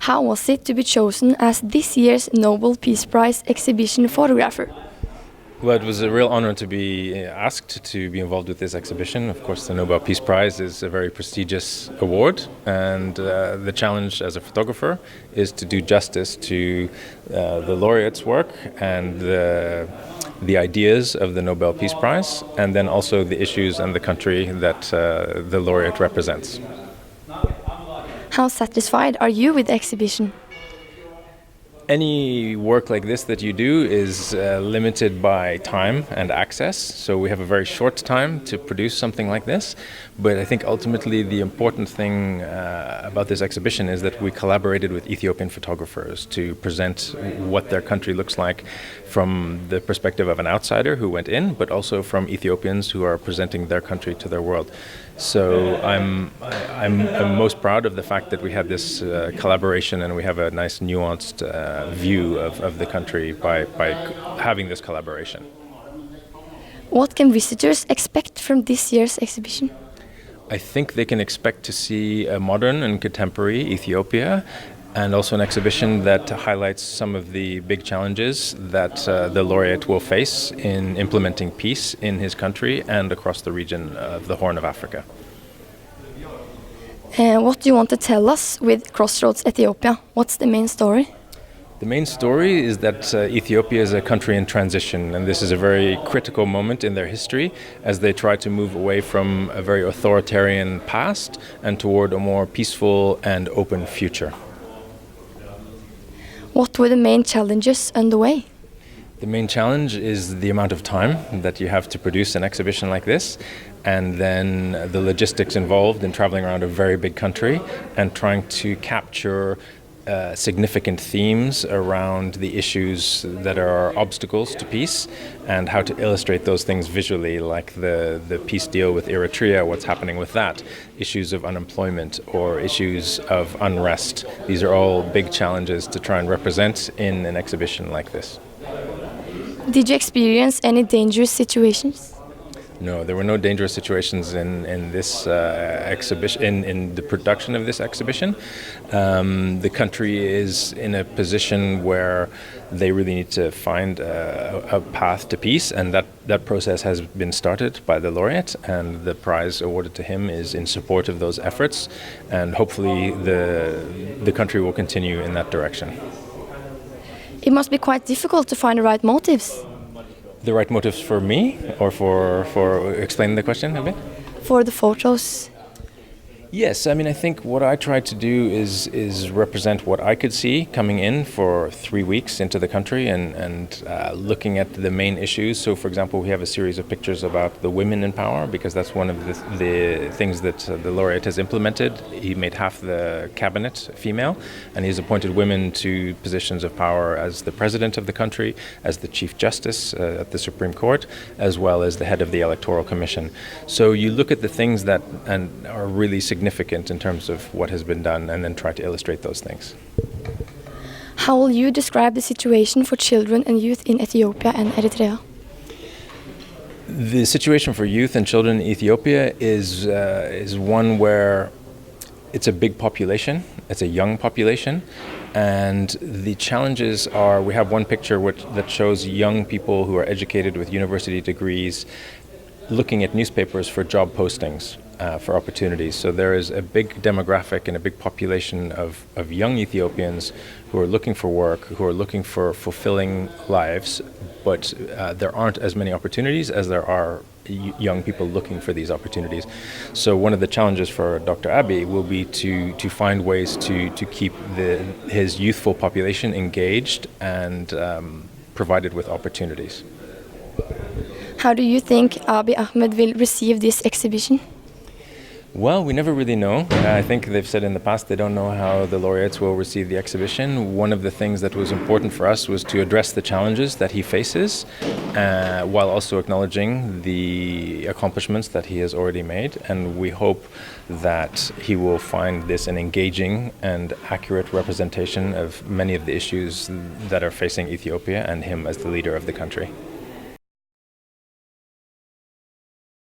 How was it to be chosen as this year's Nobel Peace Prize exhibition photographer? Well, it was a real honor to be asked to be involved with this exhibition. Of course, the Nobel Peace Prize is a very prestigious award, and the challenge as a photographer is to do justice to the laureate's work and the ideas of the Nobel Peace Prize, and then also the issues and the country that the laureate represents. How satisfied are you with the exhibition? Any work like this that you do is limited by time and access, so we have a very short time to produce something like this. But I think ultimately the important thing about this exhibition is that we collaborated with Ethiopian photographers to present what their country looks like from the perspective of an outsider who went in, but also from Ethiopians who are presenting their country to their world. So I'm most proud of the fact that we had this collaboration and we have a nice nuanced view of the country by having this collaboration. What can visitors expect from this year's exhibition? I think they can expect to see a modern and contemporary Ethiopia, and also an exhibition that highlights some of the big challenges that the laureate will face in implementing peace in his country and across the region of the Horn of Africa. What do you want to tell us with Crossroads Ethiopia? What's the main story? The main story is that Ethiopia is a country in transition, and this is a very critical moment in their history as they try to move away from a very authoritarian past and toward a more peaceful and open future. What were the main challenges underway? The main challenge is the amount of time that you have to produce an exhibition like this, and then the logistics involved in traveling around a very big country and trying to capture significant themes around the issues that are obstacles to peace and how to illustrate those things visually, like the peace deal with Eritrea, what's happening with that, issues of unemployment or issues of unrest. These are all big challenges to try and represent in an exhibition like this. Did you experience any dangerous situations? No, there were no dangerous situations in this exhibition, in the production of this exhibition. The country is in a position where they really need to find a path to peace, and that process has been started by the laureate, and the prize awarded to him is in support of those efforts, and hopefully the country will continue in that direction. It must be quite difficult to find the right motives. The right motives for me, or for explain the question a bit? For the photos. Yes, I mean, I think what I tried to do is represent what I could see coming in for 3 weeks into the country and looking at the main issues. So, for example, we have a series of pictures about the women in power, because that's one of the things that the laureate has implemented. He made half the cabinet female, and he's appointed women to positions of power as the president of the country, as the chief justice at the Supreme Court, as well as the head of the Electoral Commission. So you look at the things that are really significant in terms of what has been done, and then try to illustrate those things. How will you describe the situation for children and youth in Ethiopia and Eritrea? The situation for youth and children in Ethiopia is one where it's a big population, it's a young population, and the challenges are, we have one picture that shows young people who are educated with university degrees looking at newspapers for job postings. For opportunities. So there is a big demographic and a big population of young Ethiopians who are looking for work, who are looking for fulfilling lives, but there aren't as many opportunities as there are young people looking for these opportunities. So one of the challenges for Dr. Abiy will be to find ways to keep his youthful population engaged and provided with opportunities. How do you think Abiy Ahmed will receive this exhibition? Well, we never really know. I think they've said in the past they don't know how the laureates will receive the exhibition. One of the things that was important for us was to address the challenges that he faces, while also acknowledging the accomplishments that he has already made. And we hope that he will find this an engaging and accurate representation of many of the issues that are facing Ethiopia and him as the leader of the country.